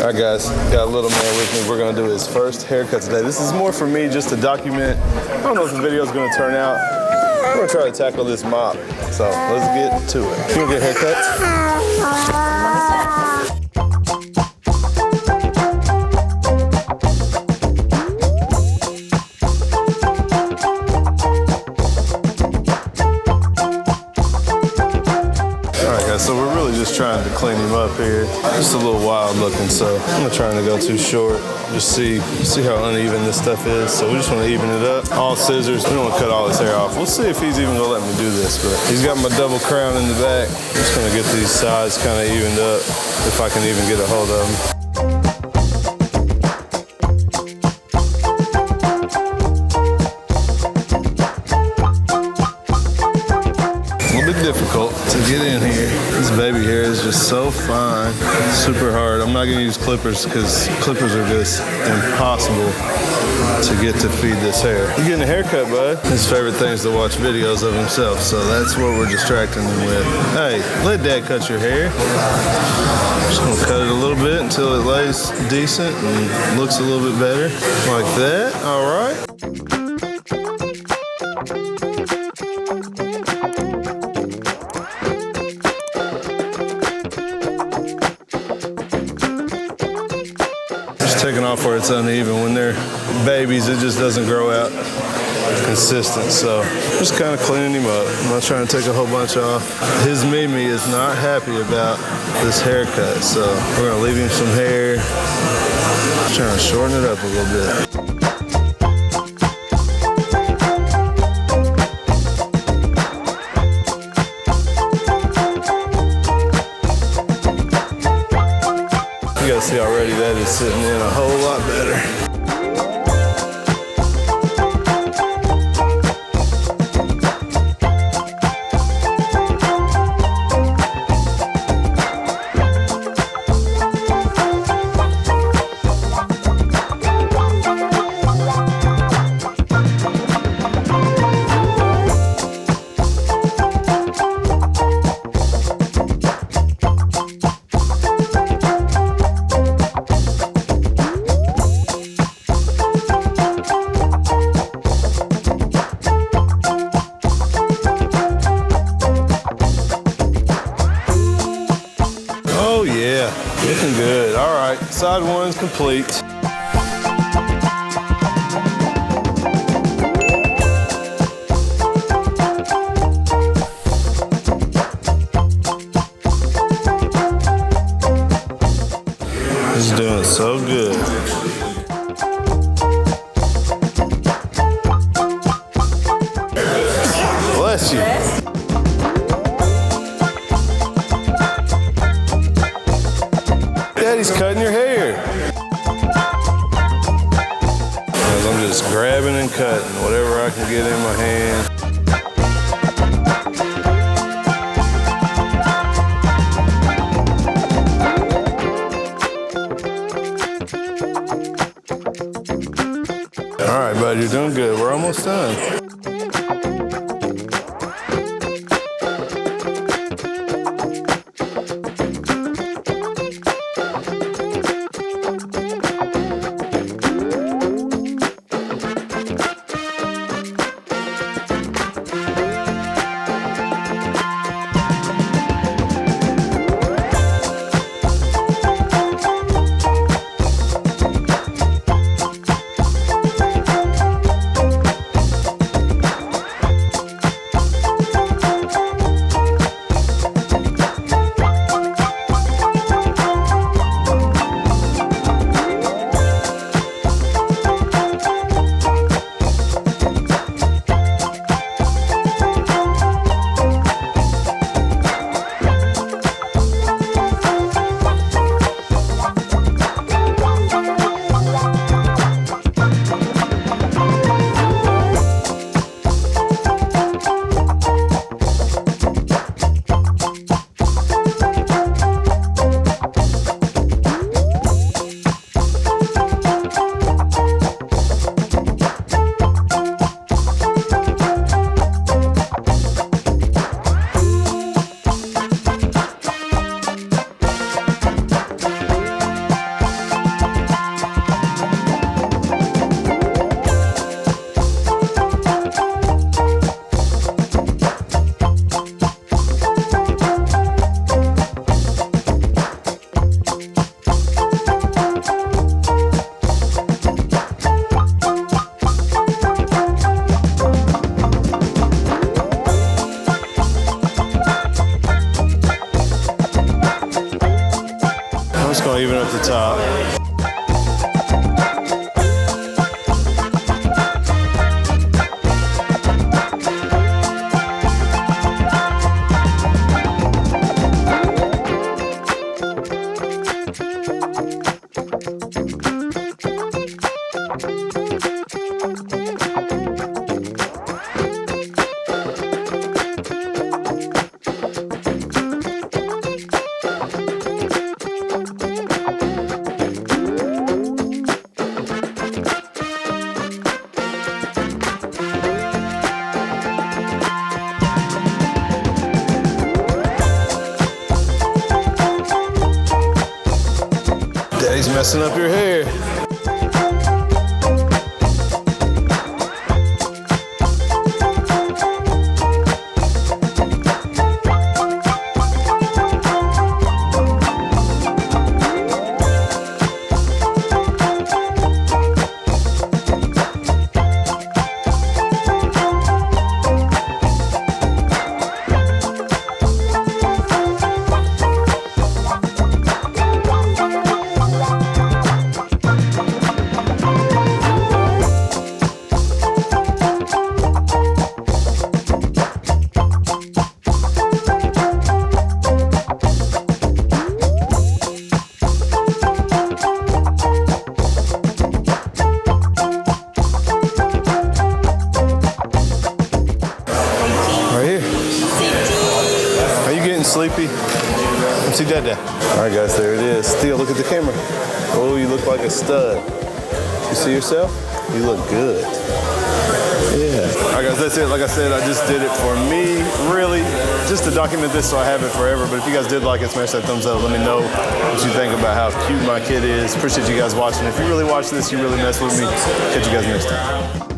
All right, guys, got a little man with me. We're gonna do his first haircut today. This is more for me just to document. I don't know if the video is gonna turn out. We're gonna try to tackle this mop. So let's get to it. You gonna get haircuts? So we're really just trying to clean him up here. Just a little wild looking, so I'm not trying to go too short. Just see how uneven this stuff is. So we just want to even it up. All scissors, we don't want to cut all his hair off. We'll see if he's even gonna let me do this, but he's got my double crown in the back. I'm just gonna get these sides kind of evened up if I can even get a hold of them. Difficult to get in here. This baby hair is just so fine, super hard. I'm not gonna use clippers because clippers are just impossible to get to feed this hair. You're getting a haircut, bud. His favorite thing is to watch videos of himself, so that's what we're distracting him with. Hey, let dad cut your hair. Just gonna cut it a little bit until it lays decent and looks a little bit better. Like that, all right. Taking off where it's uneven. When they're babies, it just doesn't grow out consistent. So just kind of cleaning him up. I'm not trying to take a whole bunch off. His Mimi is not happy about this haircut, so we're gonna leave him some hair. Just trying to shorten it up a little bit. You gotta see already that is sitting in a whole lot better. Looking good. All right, side one's complete. He's doing it so good. Bless you. Daddy's cutting your hair. I'm just grabbing and cutting whatever I can get in my hand. All right, bud, you're doing good. We're almost done. Just gonna even up the top. Daddy's messing up your hair. Sleepy? Come see Dada. All right, guys, there it is. Theo, look at the camera. Oh, you look like a stud. You see yourself? You look good. Yeah. All right, guys, that's it. Like I said, I just did it for me, really, just to document this so I have it forever. But if you guys did like it, smash that thumbs up. Let me know what you think about how cute my kid is. Appreciate you guys watching. If you really watch this, you really mess with me. Catch you guys next time.